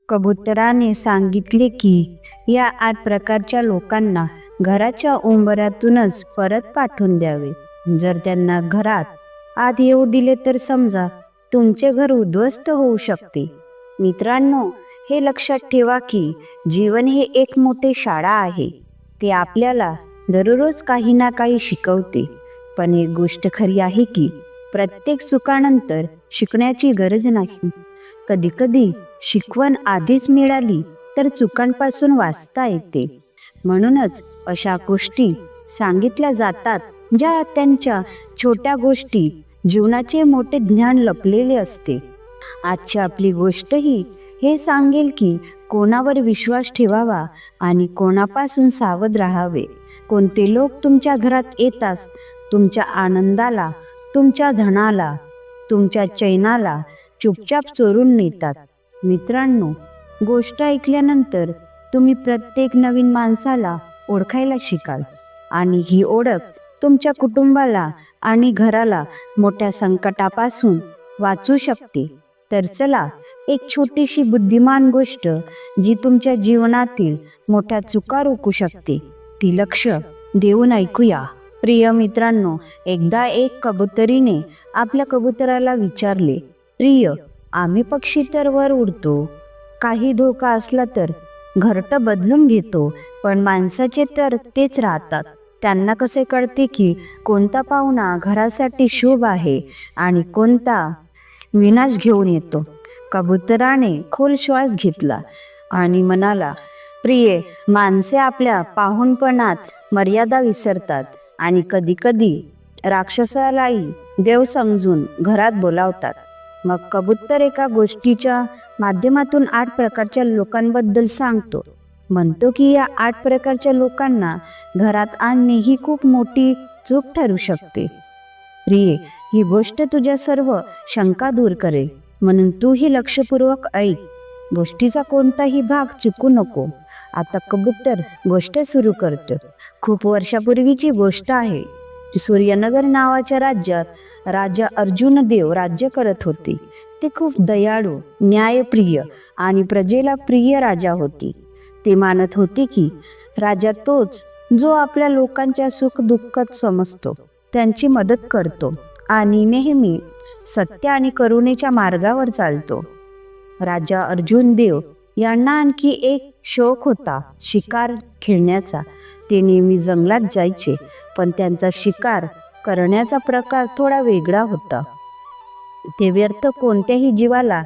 कबुतराने सांगितले की या 8 प्रकारच्या लोकांना घराच्या उंबऱ्यातूनच परत पाठवून द्यावे. जर त्यांना घरात आत येऊ दिले तर समजा तुमचे घर उद्ध्वस्त होऊ शकते. मित्रांनो, हे लक्षात ठेवा की जीवन हे एक मोठे शाळा आहे. ते आपल्याला दररोज काही ना काही शिकवते. पण एक गोष्ट खरी आहे की प्रत्येक चुकानंतर शिकण्याची गरज नाही. कधी कधी शिकवण आधीच मिळाली तर चुकांपासून वाचता येते. म्हणूनच अशा गोष्टी सांगितल्या जातात ज्या त्यांच्या छोट्या गोष्टी जीवनाचे मोठे ज्ञान लपलेले असते. आजची आपली गोष्टही हे सांगेल की कोणावर विश्वास ठेवावा आणि कोणापासून सावध राहावे. कोणते लोक तुमच्या घरात येताच तुमच्या आनंदाला, तुमच्या धनाला, तुमच्या चैनाला चुपचाप चोरून नेतात. मित्रांनो, गोष्ट ऐकल्यानंतर तुम्ही प्रत्येक नवीन माणसाला ओळखायला शिकाल आणि ही ओळख तुमच्या कुटुंबाला आणि घराला मोठ्या संकटापासून वाचू शकते. तर चला, एक छोटीशी बुद्धिमान गोष्ट जी तुमच्या जीवनातील मोठ्या चुका रोखू शकते ती लक्ष देऊन ऐकूया. प्रिय मित्रांनो, एकदा एक कबुतरीने आपल्या कबुतराला विचारले, प्रिय, आम्ही पक्षी तर वर उडतो, काही धोका असला तर घरटं बदलून घेतो, पण माणसाचे तर तेच राहतात. त्यांना कसे कळते की कोणता पाहुणा घरासाठी शुभ आहे आणि कोणता विनाश घेऊन येतो? कबुतराने खोल श्वास घेतला आणि म्हणाला, प्रिय, माणसे आपल्या पाहुणपणात मर्यादा विसरतात आणि कधी कधी राक्षसालाही देव समजून घरात बोलावतात. मग कबूतर एका गोष्टीच्या माध्यमातून 8 प्रकारच्या लोकांबद्दल सांगतो. म्हणतो की या 8 प्रकारच्या लोकांना घरात आणणे ही खूप मोठी चूक ठरू शकते. प्रिय, ही गोष्ट तुझ्या सर्व शंका दूर करेल, म्हणून तू ही लक्षपूर्वक ऐक. गोष्टीचा कोणताही भाग चुकू नको. आता कबूतर गोष्ट सुरू करतो. खूप वर्षापूर्वीची गोष्ट आहे. सूर्यनगर नावाच्या राज्यात राजा अर्जुन देव राज्य करत होते. ते खूप दयाळू, न्यायप्रिय आणि प्रजेला प्रिय राजा होते. ते मानत होते की राजा तोच जो आपल्या लोकांच्या सुख दुःखात समजतो, त्यांची मदत करतो आणि नेहमी सत्य आणि करुणेच्या मार्गावर चालतो. राजा अर्जुन देव यांना आणखी एक शौक होता, शिकार खेळण्याचा. ते नेहमी जंगलात जायचे, पण त्यांचा शिकार करण्याचा प्रकार थोडा वेगळा होता. ते व्यर्थ कोणत्याही जीवाला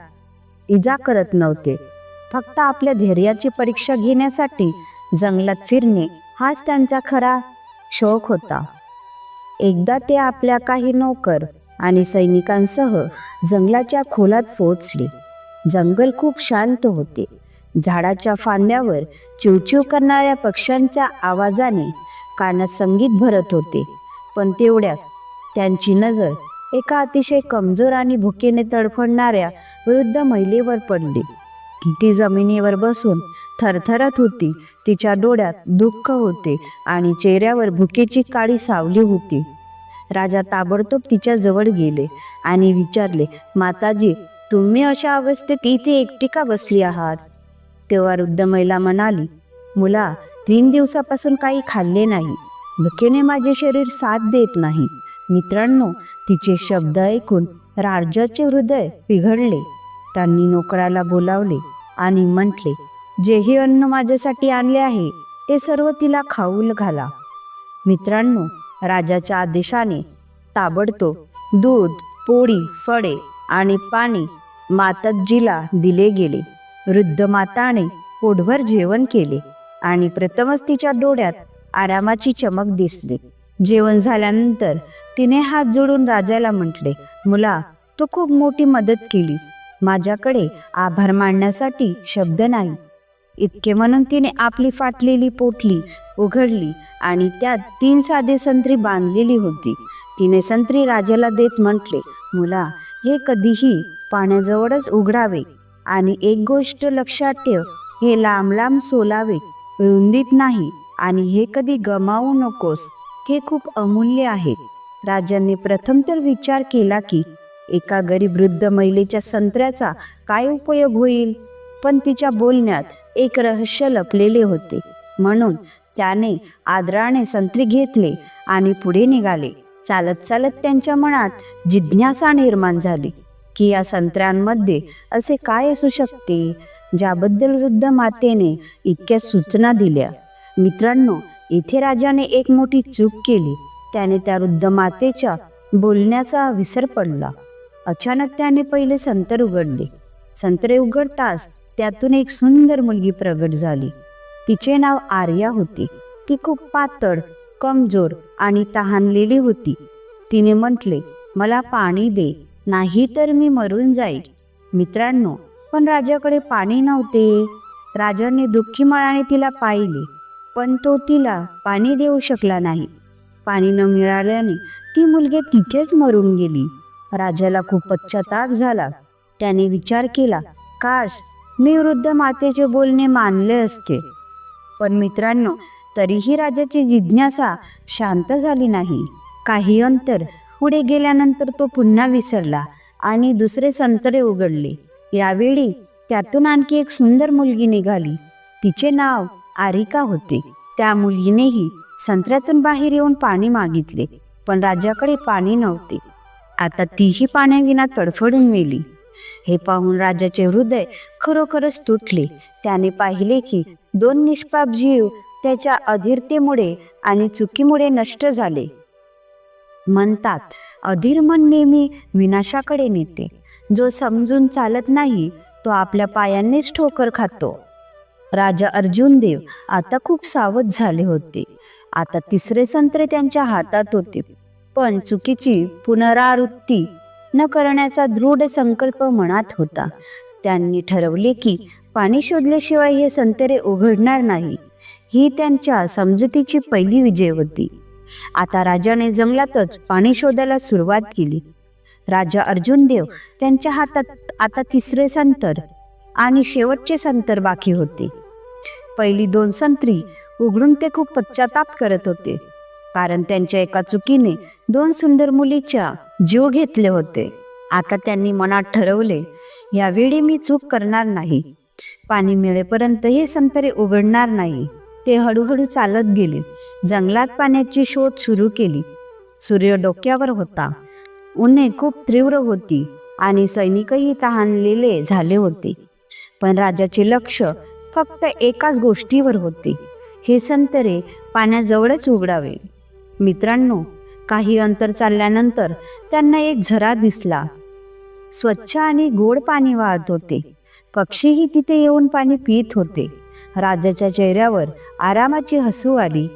इजा करत नव्हते. फक्त आपल्या धैर्याची परीक्षा घेण्यासाठी जंगलात फिरणे हाच त्यांचा खरा शौक होता. एकदा ते आपल्या काही नोकर आणि सैनिकांसह जंगलाच्या खोलात पोहोचले. जंगल खूप शांत होते. झाडाच्या फांद्यावर चिवचिव करणाऱ्या पक्ष्यांच्या आवाजाने कानात संगीत भरत होते. पण तेवढ्यात त्यांची नजर एका अतिशय कमजोर आणि भुकेने तडफडणाऱ्या वृद्ध महिलेवर पडली. ती जमिनीवर बसून थरथरत होती. तिच्या डोळ्यात दुःख होते आणि चेहऱ्यावर भुकेची काळी सावली होती. राजा ताबडतोब तिच्या जवळ गेले आणि विचारले, माताजी, तुम्ही अशा अवस्थेत इथे एकटी का बसली आहात? तेव्हा वृद्ध महिला म्हणाली, मुला, 3 दिवसापासून काही खाल्ले नाही. भुकेने माझे शरीर साथ देत नाही. मित्रांनो, तिचे शब्द ऐकून राजाचे हृदय पिघळले. त्यांनी नोकराला बोलावले आणि म्हटले, जेही अन्न माझ्यासाठी आणले आहे ते सर्व तिला खाऊ घाला. मित्रांनो, राजाच्या आदेशाने ताबडतोब दूध, पोळी, फळे आणि पाणी माताजीला दिले गेले. वृद्ध माताने पोटभर जेवण केले आणि प्रथमच तिच्या डोळ्यात आरामाची चमक दिसली. जेवण झाल्यानंतर तिने हात जोडून राजाला म्हटले, मुला, तू खूप मोठी मदत केलीस. माझ्याकडे आभार मानण्यासाठी शब्द नाही. इतके म्हणून तिने आपली फाटलेली पोटली उघडली आणि त्यात 3 साधे संत्री बांधलेली होती. तिने संत्री राजाला देत म्हटले, मुला, हे कधीही पाण्याजवळच उघडावे आणि एक गोष्ट लक्षात ठेव, हे लांब लांब सोलावे, रुंदीत नाही, आणि हे कधी गमावू नकोस. हे खूप अमूल्य आहेत. राजाने प्रथम तर विचार केला की एका गरीब वृद्ध महिलेच्या संत्र्याचा काय उपयोग होईल. पण तिच्या बोलण्यात एक रहस्य लपलेले होते. म्हणून त्याने आदराने संत्री घेतले आणि पुढे निघाले. चालत चालत त्यांच्या मनात जिज्ञासा निर्माण झाली की या संत्र्यांमध्ये असे काय असू शकते ज्याबद्दल वृद्ध मातेने इतक्या सूचना दिल्या. मित्रांनो, इथे राजाने एक मोठी चूक केली. त्याने त्या वृद्ध मातेच्या बोलण्याचा विसर पडला. अचानक त्याने पहिले संतर उघडले. संत्रे उघडताच त्यातून एक सुंदर मुलगी प्रगट झाली. तिचे नाव आर्या होते. ती खूप पातळ, कमजोर आणि तहानलेली होती. तिने म्हटले, मला पाणी दे, नाही तर मी मरून जाईल. मित्रांनो, पण राजाकडे पाणी नव्हते. राजाने दुःखी मनाने तिला पाहिले, पण तो तिला पाणी देऊ शकला नाही. पाणी न मिळाल्याने ती मुलगी तिथेच मरून गेली. राजाला खूप पश्चाताप झाला. त्याने विचार केला, काश मी वृद्ध मातेचे बोलणे मानले असते. पण मित्रांनो, तरीही राजाची जिज्ञासा शांत झाली नाही. काही अंतर पुढे गेल्यानंतर तो पुन्हा विसरला आणि दुसरे संत्रे उघडले. यावेळी त्यातून आणखी एक सुंदर मुलगी निघाली. तिचे नाव आरिका होते. त्या मुलीनेही संत्र्यातून बाहेर येऊन पाणी मागितले, पण राजाकडे पाणी नव्हते. आता तीही पाण्याविना तडफडून मेली. हे पाहून राजाचे हृदय खरोखरच तुटले. त्याने पाहिले की दोन निष्पाप जीव त्याच्या अधीरतेमुळे आणि चुकीमुळे नष्ट झाले. म्हणतात, अधीर मन नेहमी विनाशाकडे नेते. जो समजून चालत नाही तो आपल्या पायांनीच ठोकर खातो. राजा अर्जुन देव आता खूप सावध झाले होते. आता तिसरे संत्रे त्यांच्या हातात होते, पण चुकीची पुनरावृत्ती न करण्याचा दृढ संकल्प मनात होता. त्यांनी ठरवले की पाणी शोधल्याशिवाय हे संत्रे उघडणार नाही. ही त्यांच्या समजुतीची पहिली विजय होती. आता राजाने जंगलातच पाणी शोधायला सुरुवात केली. राजा अर्जुन देव त्यांच्या हातात आता तिसरे संतर आणि शेवटचे संतर बाकी होते. पहिली दोन संत्री उघडून ते खूप पश्चाताप करत होते, कारण त्यांच्या एका चुकीने दोन सुंदर मुलीच्या जीव घेतले होते. आता त्यांनी मनात ठरवले, यावेळी मी चूक करणार नाही. पाणी मिळेपर्यंत हे संत्रे उघडणार नाही. ते हळूहळू चालत गेले. जंगलात पाण्याची शोध सुरू केली. सूर्य डोक्यावर होता. उन्हे खूप तीव्र होती आणि सैनिकही तहानलेले झाले होते. पण राजाचे लक्ष फक्त एकाच गोष्टीवर होते, हे संत्रे पाण्याजवळच उघडावे. मित्रांनो, काही अंतर चालल्यानंतर त्यांना एक झरा दिसला. स्वच्छ आणि गोड पाणी वाहत होते. पक्षीही तिथे येऊन पाणी पित होते. राजाच्या चेहऱ्यावर आरामाची हसू आली.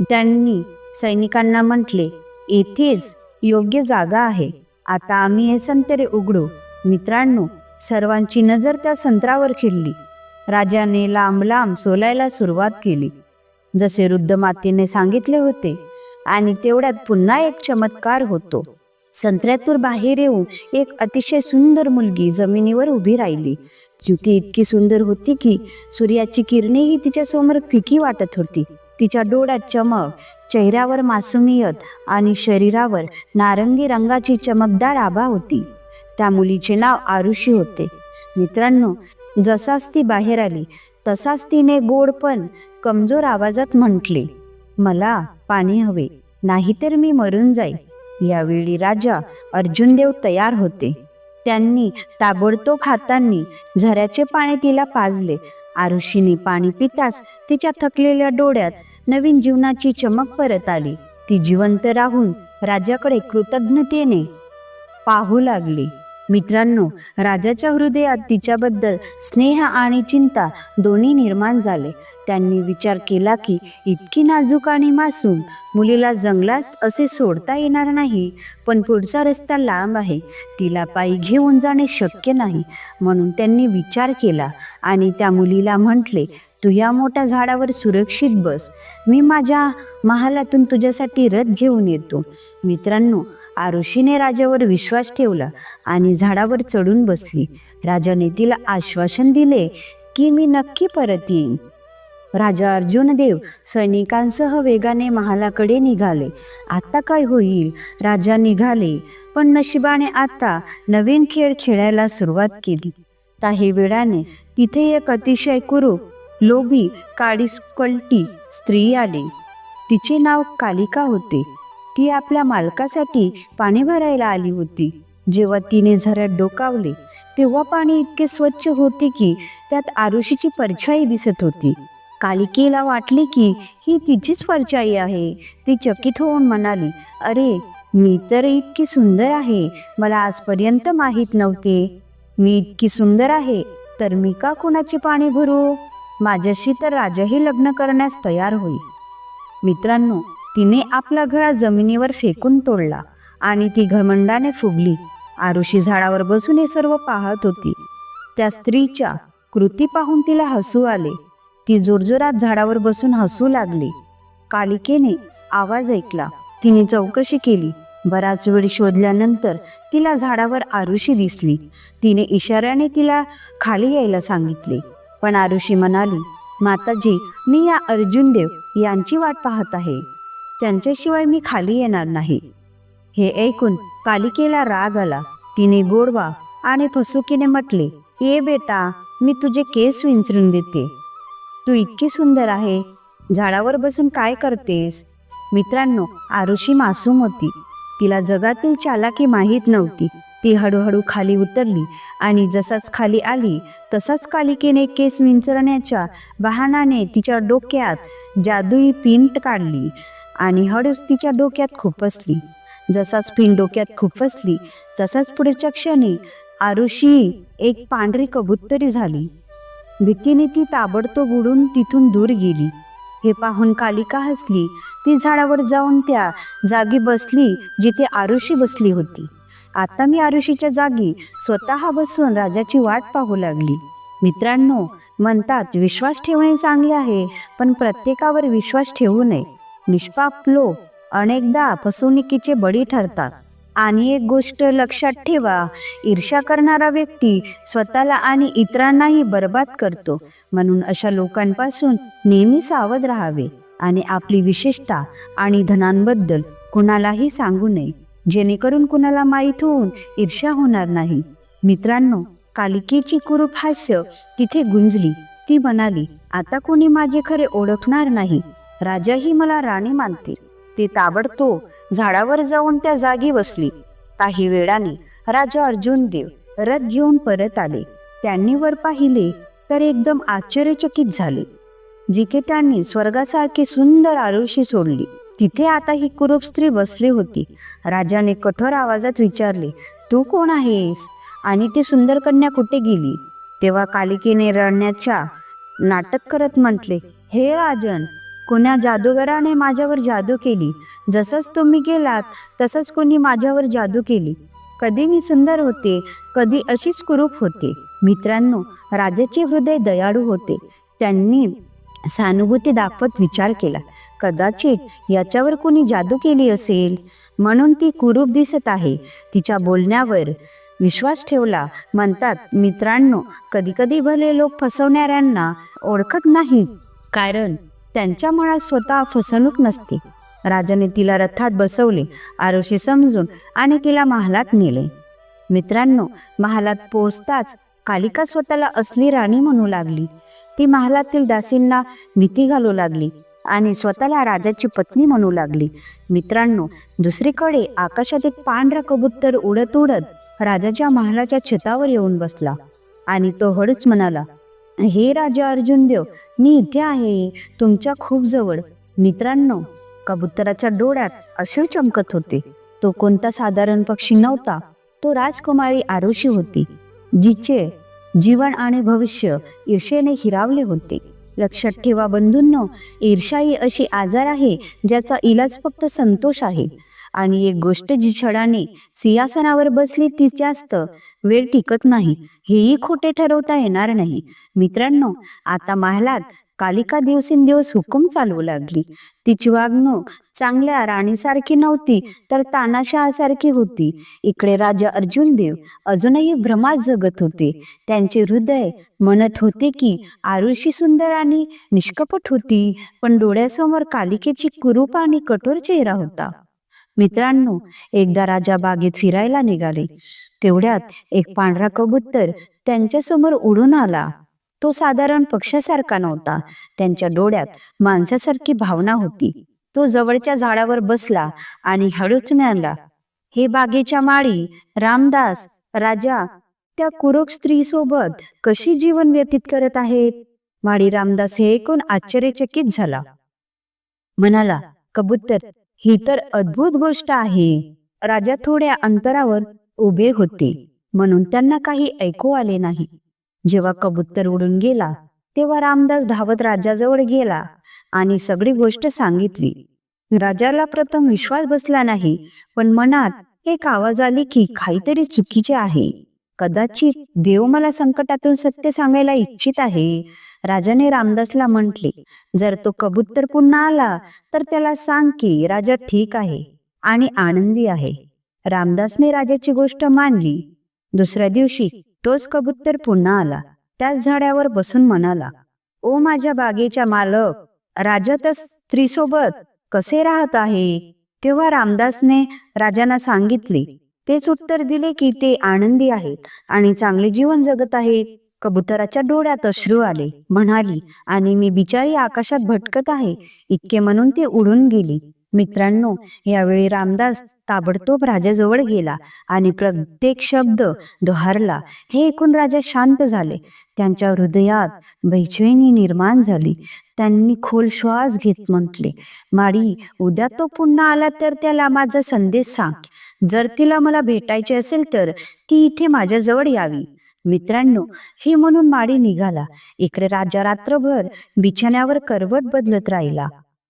त्यांनी सैनिकांना म्हटले, येथेच योग्य जागा आहे. आता आम्ही हे संत्रे उघडू. मित्रांनो, सर्वांची नजर त्या संत्रावर खिळली. राजाने लांब लांब सोलायला सुरुवात केली, जसे वृद्ध मातेने सांगितले होते. आणि तेवढ्यात पुन्हा एक चमत्कार होतो. संत्र्यातून बाहेर येऊन एक अतिशय सुंदर मुलगी जमिनीवर उभी राहिली. ती इतकी सुंदर होती की सूर्याची किरणेही तिच्या समोर फिकी वाटत होती. तिच्या डोळ्यात चमक, चेहऱ्यावर मासूमियत आणि शरीरावर नारंगी रंगाची चमकदार आभा होती. त्या मुलीचे नाव आरुषी होते. मित्रांनो, जसाच ती बाहेर आली तसाच तिने गोड पण कमजोर आवाजात म्हटले, मला पाणी हवे, नाहीतर मी मरून जाईल. यावेळी राजा अर्जुन देव तयार होते. त्यांनी ताबडतोब हातांनी झऱ्याचे पाणी तिला पाजले. आरुषीने पाणी पिताच तिच्या थकलेल्या डोळ्यात नवीन जीवनाची चमक परत आली. ती जिवंत राहून राजाकडे कृतज्ञतेने पाहू लागली. मित्रांनो, राजाच्या हृदयात तिच्याबद्दल स्नेह आणि चिंता दोन्ही निर्माण झाले. त्यांनी विचार केला की इतकी नाजूक आणि मासूम मुलीला जंगलात असे सोडता येणार नाही. पण पुढचा रस्ता लांब आहे, तिला पायी घेऊन जाणे शक्य नाही. म्हणून त्यांनी विचार केला आणि त्या मुलीला म्हटले, तू या मोठ्या झाडावर सुरक्षित बस, मी माझ्या महालातून तुझ्यासाठी रथ घेऊन येतो. मित्रांनो, आरुषीने राजावर विश्वास ठेवला आणि झाडावर चढून बसली. राजाने तिला आश्वासन दिले की मी नक्की परत येईन. राजा अर्जुन देव सैनिकांसह वेगाने महालाकडे निघाले. आता काय होईल? राजा निघाले, पण नशिबाने आता नवीन खेळ खेळायला सुरुवात केली. काही वेळाने तिथे एक अतिशय कुरूप, लोभी, काळीकलटी स्त्री आली. तिचे नाव कालिका होते. ती आपल्या मालकासाठी पाणी भरायला आली होती. जेव्हा तिने झऱ्यात डोकावले तेव्हा पाणी इतके स्वच्छ होते की त्यात आरुषीची परछाई दिसत होती. कालिकेला वाटले की ही तिचीच परछाई आहे. ती चकित होऊन म्हणाली, अरे, मी तर इतकी सुंदर आहे, मला आजपर्यंत माहीत नव्हते. मी इतकी सुंदर आहे तर मी का कुणाचे पाणी भरू? माझ्याशी तर राजाही लग्न करण्यास तयार होईल. मित्रांनो, तिने आपला घडा जमिनीवर फेकून तोडला आणि ती घमंडाने फुगली. आरुषी झाडावर बसून हे सर्व पाहत होती. त्या स्त्रीच्या कृती पाहून तिला हसू आले. ती जोरजोरात झाडावर बसून हसू लागली. कालिकेने आवाज ऐकला. तिने चौकशी केली. बराच वेळ शोधल्यानंतर तिला झाडावर आरुषी दिसली. तिने इशाऱ्याने तिला खाली यायला सांगितले. पण आरुषी म्हणाली, माताजी, मी या अर्जुनदेव यांची वाट पाहत आहे. त्यांच्याशिवाय मी खाली येणार नाही. हे ऐकून कालिकेला राग आला. तिने गोडवा आणि फसुकीने म्हटले, ये बेटा, मी तुझे केस विंचरून देते. तू इतकी सुंदर आहे, झाडावर बसून काय करतेस? मित्रांनो, आरुषी मासूम होती. तिला जगातील चालाकी माहीत नव्हती. ती हळूहळू खाली उतरली आणि जसाच खाली आली तसाच कालिकेने केस विंचरण्याच्या बहाण्याने तिच्या डोक्यात जादुई पिन काढली आणि हळूच तिच्या डोक्यात खुपसली. जसाच पिन डोक्यात खुपसली तसाच पुढच्या क्षणी आरुषी एक पांढरी कबुतरी झाली. भीतीने ती ताबडतोब उडून तिथून दूर गेली. हे पाहून कालिका हसली. ती झाडावर जाऊन त्या जागी बसली जिथे आरुषी बसली होती. आता मी आरुषीच्या जागी स्वतः बसून राजाची वाट पाहू लागली. मित्रांनो, म्हणतात विश्वास ठेवणे चांगले आहे, पण प्रत्येकावर विश्वास ठेवू नये. निष्पाप लोक अनेकदा फसवणुकीचे बळी ठरतात. आणि एक गोष्ट लक्षात ठेवा, ईर्ष्या करणारा व्यक्ती स्वतःला आणि इतरांनाही बर्बाद करतो. म्हणून अशा लोकांपासून नेहमी सावध राहावे आणि आपली विशेषता आणि धनांबद्दल कुणालाही सांगू नये, जेणेकरून कुणाला माहीत होऊन ईर्ष्या होणार नाही. मित्रांनो, कालिकेची कुरूप हास्य तिथे गुंजली. ती म्हणाली, आता कोणी माझे खरे ओळखणार नाही. राजाही मला राणी मानतील. ती ताबडतोब झाडावर जाऊन त्या जागी बसली. काही वेळाने राजा अर्जुनदेव रथ घेऊन परत आले. त्यांनी वर पाहिले तर एकदम आश्चर्यचकित झाले. जिथे त्यांनी स्वर्गासारखी सुंदर आरुषी सोडली तिथे आता ही कुरूप स्त्री बसली होती. राजाने कठोर आवाजात विचारले, तू कोण आहेस आणि ती सुंदर कन्या कुठे गेली? तेव्हा कालिकेने रडण्याच्या नाटक करत म्हटले, हे राजन, कोण्या जादूगाराने माझ्यावर जादू केली. जसंच तुम्ही गेलात तसंच कोणी माझ्यावर जादू केली. कधी मी सुंदर होते, कधी अशीच कुरूप होते. मित्रांनो, राजाचे हृदय दयाळू होते. त्यांनी सहानुभूती दाखवत विचार केला, कदाचित याच्यावर कोणी जादू केली असेल म्हणून ती कुरूप दिसत आहे. तिच्या बोलण्यावर विश्वास ठेवला. म्हणतात मित्रांनो, कधी कधी भले लोक फसवणाऱ्यांना ओळखत नाहीत, कारण त्यांच्या मनात स्वतः फसवणूक नसते. राजाने तिला रथात बसवले, आरुषी समजून आणि तिला महालात नेले. मित्रांनो, महालात पोहोचताच कालिका स्वतःला असली राणी म्हणू लागली. ती महालातील दासींना भीती घालू लागली आणि स्वतःला राजाची पत्नी म्हणू लागली. मित्रांनो, दुसरीकडे आकाशात एक पांढरा कबूतर उडत उडत राजाच्या महालाच्या छतावर येऊन बसला आणि तो हळूच म्हणाला, हे राजा अर्जुनदेव, मी इथे आहे, तुमच्या खूप जवळ. मित्रांनो, कबुतराच्या डोळ्यात अश्रू चमकत होते. तो कोणता साधारण पक्षी नव्हता. तो राजकुमारी आरुषी होती, जिचे जीवन आणि भविष्य ईर्षेने हिरावले होते. लक्षात ठेवा बंधूंनो, ईर्ष्या ही अशी आजार आहे ज्याचा इलाज फक्त संतोष आहे. आणि एक गोष्ट जी क्षणाने सिंहासनावर बसली ती जास्त वेळ टिकत नाही, हेही खोटे ठरवता येणार नाही. मित्रांनो, आता महालात कालिका दिवसेंदिवस हुकूम चालवू लागली. तिची वागणूक चांगल्या राणीसारखी नव्हती तर तानाशहासारखी होती. इकडे राजा अर्जुनदेव अजूनही भ्रमात जगत होते. त्यांचे हृदय म्हणत होते की आरुषी सुंदर आणि निष्कपट होती, पण डोळ्यासमोर कालिकेची कुरूप आणि कठोर चेहरा होता. मित्रांनो, एकदा राजा बागेत फिरायला निघाले. तेवढ्यात एक पांढरा कबूतर त्यांच्यासमोर उडून आला. तो साधारण पक्षासारखा नव्हता. त्यांच्या डोळ्यात माणसासारखी भावना होती. तो जवळच्या झाडावर बसला आणि हळूच म्हणाला, हे बागेच्या माळी, रामदास, राजा त्या कुरूप स्त्रीसोबत कशी जीवन व्यतीत करत आहेत. माळी रामदास हे ऐकून आश्चर्यचकित झाला. म्हणाला, कबूतर, ही तर अद्भुत गोष्ट आहे. राजा थोड्या अंतरावर उभे होते म्हणून त्यांना काही ऐकू आले नाही. जेव्हा कबूतर उडून गेला तेव्हा रामदास धावत राजाजवळ गेला आणि सगळी गोष्ट सांगितली. राजाला प्रथम विश्वास बसला नाही, पण मनात एक आवाज आली की काहीतरी चुकीचे आहे. कदाचित देव मला संकटातून सत्य सांगायला इच्छित आहे. राजाने रामदासला म्हटले, जर तो कबूतर पुन्हा आला तर त्याला सांग की राजा ठीक आहे आणि आनंदी आहे. रामदासने राजाची गोष्ट मानली. दुसऱ्या दिवशी तोच कबूतर पुन्हा आला. त्याच झाडावर बसून म्हणाला, ओ माझ्या बागेच्या मालक, राजा त्या स्त्रीसोबत कसे राहत आहे. तेव्हा रामदासने राजांना सांगितले. तेच उत्तर दिले की ते आनंदी आहेत आणि चांगले जीवन जगत आहेत. कबुतराच्या डोळ्यात अश्रू आले. म्हणाली, आणि मी बिचारी आकाशात भटकत आहे. इतके म्हणून ती उडून गेली. मित्रांनो, यावेळी रामदास ताबडतोब राजाजवळ गेला आणि प्रत्येक शब्द दोहरला. हे ऐकून राजा शांत झाले. त्यांच्या हृदयात बेचैनी निर्माण झाली. त्यांनी खोल श्वास घेत म्हटले, माळी, उद्या तो पुन्हा आला तर त्याला माझा संदेश सांग. जर तिला मला भेटायचे असेल तर ती इथे माझ्याजवळ यावी. मित्रांनो, ही म्हणून माळी निघाला. इकडे राजा रात्रभर बिछाण्यावर करवट बदलत राहिला.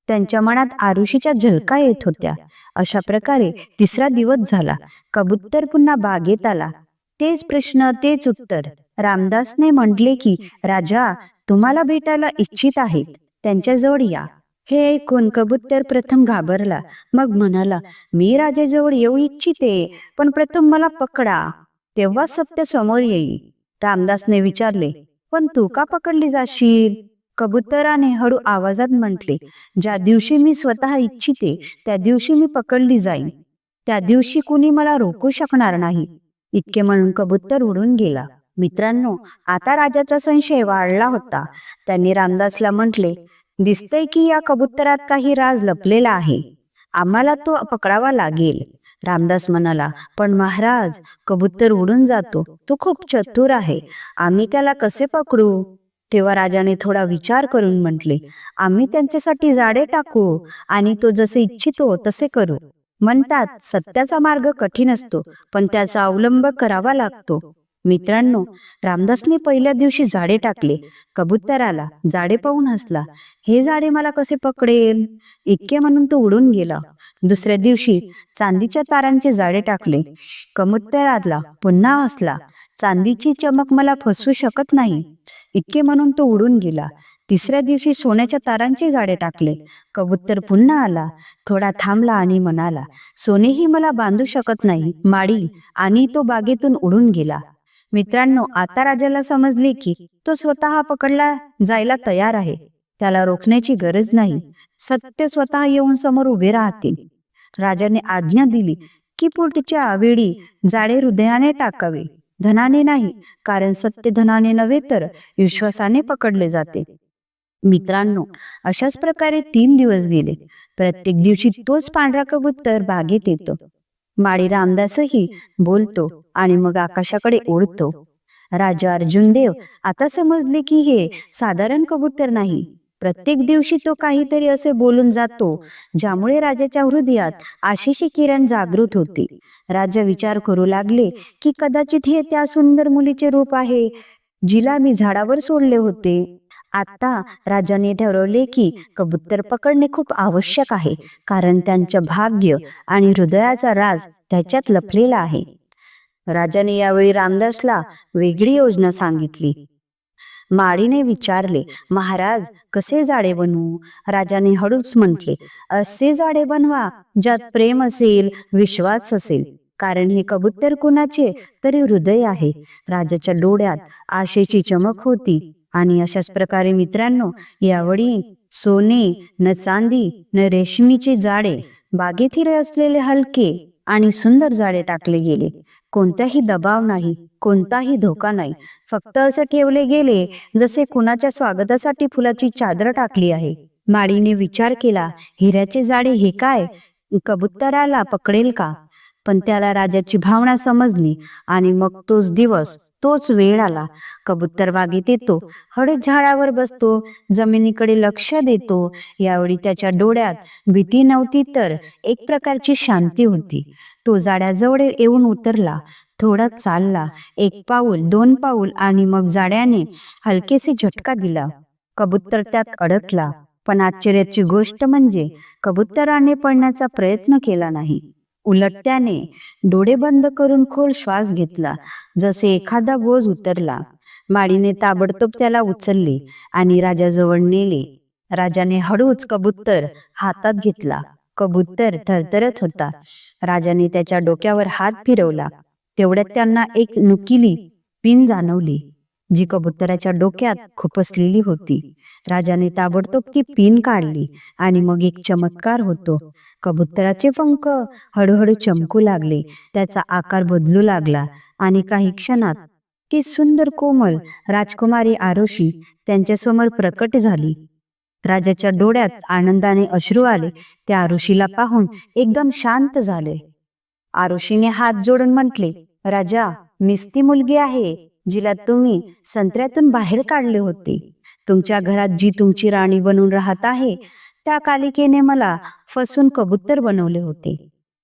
त्यांच्या मनात आरुषीच्या झलका येत होत्या. अशा प्रकारे तिसरा दिवस झाला. कबूतर पुन्हा बागेत आला. तेच प्रश्न, तेच उत्तर. रामदासने म्हटले की राजा तुम्हाला भेटायला इच्छित आहेत, त्यांच्याजवळ या. हे ऐकून कबूतर प्रथम घाबरला. मग म्हणाला, मी राजाजवळ येऊ इच्छिते, पण प्रथम मला पकडा, तेव्हा सत्य समोर येईल. रामदासने विचारले, पण तू का पकडली जाशील. कबुतराने हळू आवाजात म्हटले, ज्या दिवशी मी स्वतः इच्छिते त्या दिवशी मी पकडली जाईन. त्या दिवशी कुणी मला रोखू शकणार नाही. इतके म्हणून कबूतर उडून गेला. मित्रांनो, आता राजाचा संशय वाढला होता. त्यांनी रामदासला म्हटले, दिसतंय की या कबुतरात काही राज लपलेला आहे. आम्हाला तो पकडावा लागेल. रामदास म्हणाला, पण महाराज, कबूतर उडून जातो, तो खूप चतुर आहे. आम्ही त्याला कसे पकडू. तेव्हा राजाने थोडा विचार करून म्हटले, आम्ही त्यांच्यासाठी जाळे टाकू आणि तो जसे इच्छितो तसे करू. म्हणतात, सत्याचा मार्ग कठीण असतो, पण त्याचा अवलंब करावा लागतो. मित्रांनो, रामदासने पहिल्या दिवशी जाळे टाकले. कबुतराला जाळे पाहून हसला. हे जाळे मला कसे पकडेल. इतके म्हणून तो उडून गेला. दुसऱ्या दिवशी चांदीच्या तारांचे जाळे टाकले. कबुतराला पुन्हा हसला. चांदीची चमक मला फसवू शकत नाही. इतके म्हणून तो उडून गेला. तिसऱ्या दिवशी सोन्याच्या तारांचे जाळे टाकले. कबूतर पुन्हा आला. थोडा थांबला आणि म्हणाला, सोनेही मला बांधू शकत नाही माळी, आणि तो बागेतून उडून गेला. मित्रांनो, आता राजाला समजले की तो स्वतः पकडला जायला तयार आहे. त्याला रोखण्याची गरज नाही. सत्य स्वतः येऊन समोर उभे राहतील. राजाने आज्ञा दिली की पुढच्या वेळी जाळे हृदयाने टाकावे, धनाने नाही, कारण सत्य धनाने नव्हे तर विश्वासाने पकडले जाते. मित्रांनो, अशाच प्रकारे 3 दिवस गेले. प्रत्येक दिवशी तोच पांढरा कबूतर बागेत येतो. माळी रामदासही बोलतो आणि मग आकाशाकडे उडतो. राजा अर्जुन देव आता समजले की हे साधारण कबूतर नाही. प्रत्येक दिवशी तो काहीतरी असे बोलून जातो ज्यामुळे राजाच्या हृदयात आशेची किरण जागृत होते. राजा विचार करू लागले की कदाचित हे त्या सुंदर मुलीचे रूप आहे जिला मी झाडावर सोडले होते. आता राजाने ठरवले की कबूतर पकडणे खूप आवश्यक आहे, कारण त्यांच्या भाग्य आणि हृदयाचा राज त्याच्यात लपलेला आहे. राजाने यावेळी रामदासला वेगळी योजना सांगितली. माळीने विचारले, महाराज, कसे जाळे बनवू. राजाने हळूच म्हटले, असे जाळे बनवा ज्यात प्रेम असेल, विश्वास असेल, कारण हे कबूतर कुणाचे तरी हृदय आहे. राजाच्या डोळ्यात आशेची चमक होती. आणि अशाच प्रकारे मित्रांनो, यावेळी सोने न चांदी न रेशमीचे जाळे, बागेतील असलेले हलके आणि सुंदर जाळे टाकले गेले. कोणताही दबाव नाही, कोणताही धोका नाही. फक्त असं ठेवले गेले जसे कुणाच्या स्वागतासाठी फुलाची चादर टाकली आहे. माळीने विचार केला, हिऱ्याचे जाळे हे काय कबुतराला पकडेल का? पण त्याला राजाची भावना समजली आणि मग तोच दिवस, तोच वेळ आला. कबूतर बागेत येतो, हळद झाडावर बसतो, जमिनीकडे लक्ष देतो. यावेळी त्याच्या डोळ्यात भीती नव्हती तर एक प्रकारची शांती होती. तो जाड्याजवळ येऊन उतरला, थोडा चालला, 1 पाऊल 2 पाऊल आणि मग जाड्याने हलकेसे झटका दिला. कबूतर त्यात अडकला. पण आश्चर्याची गोष्ट म्हणजे कबुतराने पळण्याचा प्रयत्न केला नाही. उलट त्याने डोळे बंद करून खोल श्वास घेतला, जसे एखादा बोज उतरला. माळीने ताबडतोब त्याला उचलले आणि राजाजवळ नेले. राजाने हळूच कबूतर हातात घेतला. कबूतर थरथरत होता. राजाने त्याच्या डोक्यावर हात फिरवला. तेवढ्यात त्यांना एक नुकीली पिन जाणवली, जी कबुतराच्या डोक्यात खुपसलेली होती. राजाने ताबडतोब ती पिन काढली आणि मग एक चमत्कार होतो. कबुतराचे पंख हळूहळू चमकू लागले, त्याचा आकार बदलू लागला आणि काही क्षणात ती सुंदर कोमल राजकुमारी आरुषी त्यांच्यासमोर प्रकट झाली. राजाच्या डोळ्यात आनंदाने अश्रू आले. त्या आरुषीला पाहून एकदम शांत झाले. आरुषीने हात जोडून म्हटले, राजा, मीच ती मुलगी आहे जिला तुम्ही संत्र्यातून बाहेर काढले होते. तुमच्या घरात जी तुमची राणी बनून राहत आहे, त्या कालिकेने मला फसून कबूतर बनवले होते.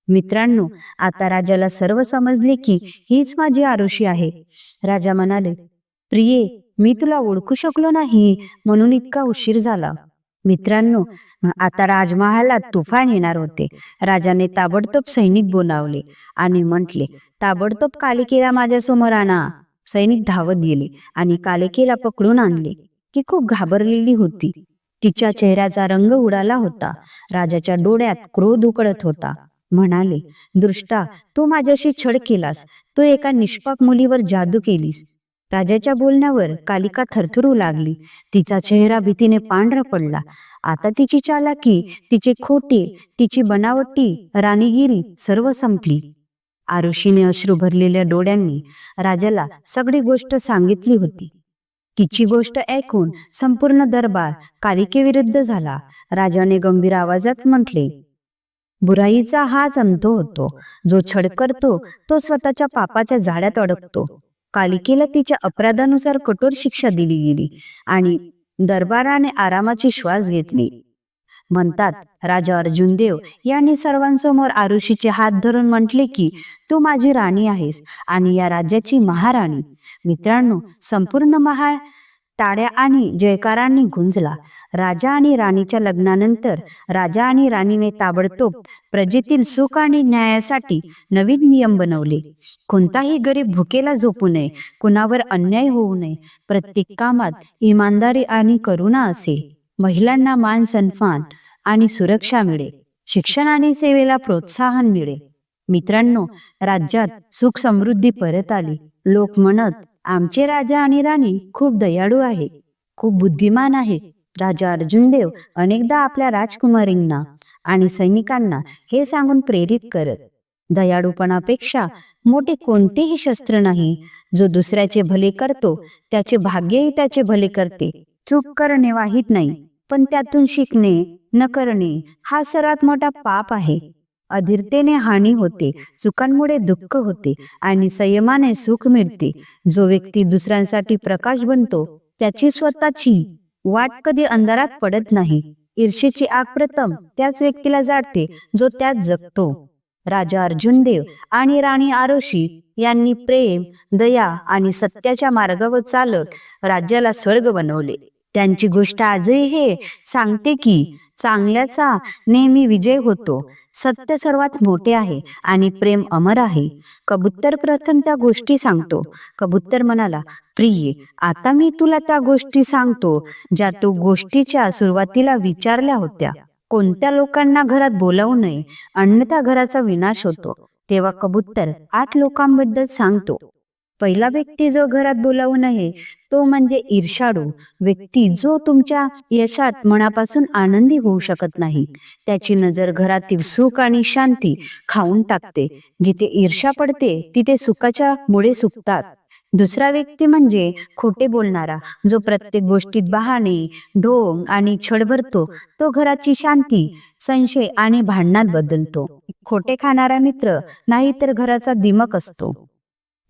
मित्रांनो, आता राजाला सर्व समजले की हीच माझी आरुषी आहे. राजा म्हणाले, प्रिये, मी तुला ओळखू शकलो नाही म्हणून इतका उशीर झाला. मित्रांनो, आता राजमहालात तुफान येणार होते. राजाने ताबडतोब सैनिक बोलावले आणि म्हटले, ताबडतोब कालिकेला माझ्यासमोर आणा. सैनिक धावत गेले आणि कालिकेला पकडून आणले. ती खूप घाबरलेली होती. तिच्या चेहऱ्याचा रंग उडाला होता. राजाच्या डोळ्यात क्रोध उकळत होता. म्हणाले, दुष्टा, तू माझ्याशी छळ केलास. तू एका निष्पाप मुलीवर जादू केलीस. राजाच्या बोलण्यावर कालिका थरथरू लागली. तिचा चेहरा भीतीने पांढरा पडला. आता तिची चालाकी, तिचे खोटे, तिची बनावटी राणीगिरी सर्व संपली. आरुषीने अश्रू भरलेल्या डोळ्यांनी राजाला सगळी गोष्ट सांगितली होती. तिची गोष्ट ऐकून संपूर्ण दरबार कालिकेविरुद्ध झाला. राजाने गंभीर आवाजात म्हटले, बुराईचा हाच अंत होतो. जो छळ करतो तो स्वतःच्या पापाच्या जाळ्यात अडकतो. कालिकेला तिच्या अपराधानुसार कठोर शिक्षा दिली गेली आणि दरबाराने आरामाची श्वास घेतली. म्हणतात, राजा अर्जुनदेव यांनी सर्वांसमोर आरुषीचे हात धरून म्हटले की तू माझी राणी आहेस आणि या राज्याची महाराणी. मित्रांनो, संपूर्ण महाल टाळ्या आणि जयकारांनी गुंजला. राजा आणि राणीच्या लग्नानंतर राजा आणि राणीने ताबडतोब प्रजेतील सुख आणि न्यायासाठी नवीन नियम बनवले. कोणताही गरीब भुकेला झोपू नये, कुणावर अन्याय होऊ नये, प्रत्येक कामात इमानदारी आणि करुणा असे. महिलांना मान सन्मान आणि सुरक्षा मिळे. शिक्षण आणि सेवेला प्रोत्साहन मिळे. मित्रांनो, राज्यात सुख समृद्धी परत आली. लोक म्हणत, आमचे राजा आणि राणी खूप दयाळू आहे, खूप बुद्धिमान आहे. राजा अर्जुनदेव अनेकदा आपल्या राजकुमारींना आणि सैनिकांना हे सांगून प्रेरित करत, दयाळूपणापेक्षा मोठे कोणतेही शस्त्र नाही. जो दुसऱ्याचे भले करतो त्याचे भाग्यही त्याचे भले करते. चूक करणे वाईट नाही, पण त्यातून शिकणे न करणे हा सर्वात मोठा पाप आहे. अधीरतेने हानी होते, चुकांमुळे दुःख होते आणि संयमाने सुख मिळते. जो व्यक्ती दुसऱ्यांसाठी प्रकाश बनतो त्याची स्वतःची वाट कधी अंधारात पडत नाही. ईर्षेची आग प्रथम त्याच व्यक्तीला जाळते जो त्यात जगतो. राजा अर्जुनदेव आणि राणी आरुषी यांनी प्रेम, दया आणि सत्याच्या मार्गावर चालत राज्याला स्वर्ग बनवले. त्यांची गोष्ट आजही हे सांगते की चांगल्याचा नेहमी विजय होतो. सत्य सर्वात मोठे आहे आणि प्रेम अमर आहे. कबूतर प्रथम त्या गोष्टी सांगतो. कबूतर म्हणाला, प्रिये, आता मी तुला त्या गोष्टी सांगतो ज्या तू गोष्टीच्या सुरुवातीला विचारल्या होत्या. कोणत्या लोकांना घरात बोलावू नये, अन्यथा घराचा विनाश होतो. तेव्हा कबूतर 8 लोकांबद्दल सांगतो. पहिला व्यक्ती जो घरात बोलावू नये तो म्हणजे ईर्ष्याळू व्यक्ती, जो तुमच्या यशात मनापासून आनंदी होऊ शकत नाही. त्याची नजर घरातील सुख आणि शांती खाऊन टाकते. जिथे ईर्ष्या पडते तिथे सुखाच्या मुळे सुकतात. दुसरा व्यक्ती म्हणजे खोटे बोलणारा, जो प्रत्येक गोष्टीत बहाणे, ढोंग आणि छळ भरतो. तो घराची शांती संशय आणि भांडणात बदलतो. खोटे खाणारा मित्र नाही तर घराचा दिमक असतो.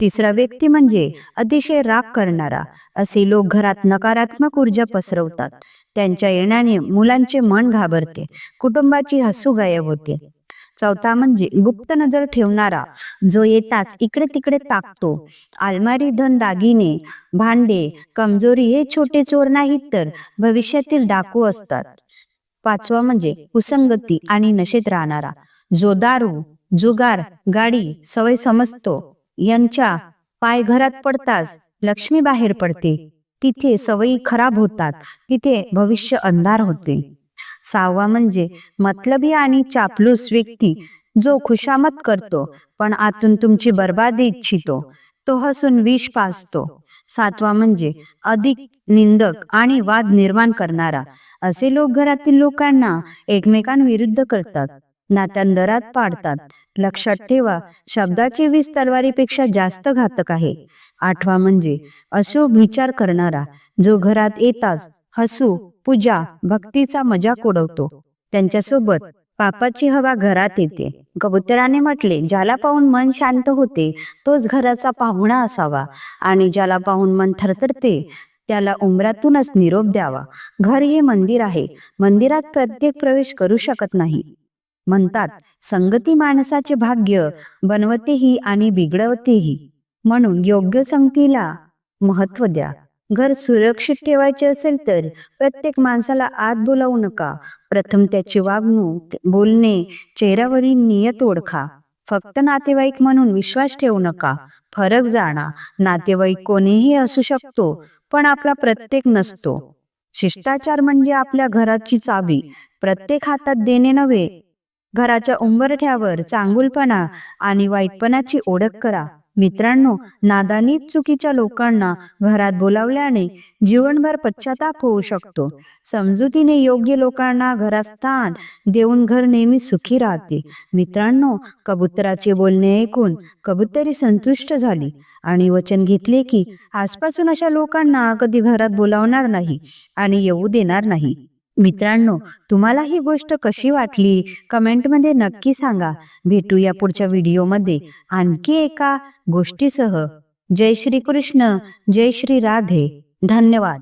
तिसरा व्यक्ती म्हणजे अतिशय राग करणारा. असे लोक घरात नकारात्मक ऊर्जा पसरवतात. त्यांच्या येण्याने मुलांचे मन घाबरते, कुटुंबाची हसू गायब होते. चौथा म्हणजे गुप्त नजर ठेवणारा, जो येताच इकडे तिकडे ताकतो. अलमारी, धन, दागिने, भांडे, कमजोरी हे छोटे चोर नाहीत तर भविष्यातील डाकू असतात. पाचवा म्हणजे कुसंगती आणि नशेत राहणारा, जो दारू, जुगार, गाडी सवय समजतो. यांच्या पाय घरात पडताच लक्ष्मी बाहेर पडते. तिथे सवयी खराब होतात, तिथे भविष्य अंधार होते. सहावा म्हणजे मतलबी आणि चापलूस व्यक्ती, जो खुशामत करतो पण आतून तुमची बर्बादी इच्छितो. तो हसून विष पाजतो. सातवा म्हणजे अधिक निंदक आणि वाद निर्माण करणारा. असे लोक घरातील लोकांना एकमेकांविरुद्ध करतात, नात्यांदरात पाडतात. लक्षात ठेवा, शब्दाची वीस तलवारीपेक्षा जास्त घातक आहे. आठवा म्हणजे अशुभ विचार करणारा, जो घरात येताच हसू, पूजा, भक्तीचा मजाक उडवतो. त्यांच्यासोबत पापाची हवा घरात येते. कबुतराने म्हटले, ज्याला पाहून मन शांत होते तोच घराचा पाहुणा असावा, आणि ज्याला पाहून मन थरथरते त्याला उंबरातूनच निरोप द्यावा. घर हे मंदिर आहे, मंदिरात प्रत्येक प्रवेश करू शकत नाही. म्हणतात, संगती माणसाचे भाग्य बनवतेही आणि बिघडवतेही. म्हणून योग्य संगतीला महत्त्व द्या. घर सुरक्षित ठेवायचे असेल तर प्रत्येक माणसाला आत बोलावू नका. प्रथम त्याची वागणूक, बोलणे, चेहऱ्यावरील नियत ओळखा. फक्त नातेवाईक म्हणून विश्वास ठेवू नका. फरक जाणा. नातेवाईक कोणीही असू शकतो, पण आपला प्रत्येक नसतो. शिष्टाचार म्हणजे आपल्या घराची चावी प्रत्येक हातात देणे नव्हे. घराच्या उंबरठ्यावर चांगुलपणा आणि वाईटपणाची ओळख करा. मित्रांनो, नादानीत चुकीच्या लोकांना घरात बोलावल्याने जीवनभर पश्चाताप होऊ शकतो. समजुतीने योग्य लोकांना घरात स्थान देऊन घर नेहमी सुखी राहते. मित्रांनो, कबुतराचे बोलणे ऐकून कबुतरी संतुष्ट झाली आणि वचन घेतले की आजपासून अशा लोकांना कधी घरात बोलावणार नाही आणि येऊ देणार नाही. मित्रांनो, तुम्हाला ही गोष्ट कशी वाटली कमेंटमध्ये नक्की सांगा. भेटूया पुढच्या व्हिडिओमध्ये आणखी एका गोष्टीसह. जय श्री कृष्ण, जय श्री राधे. धन्यवाद.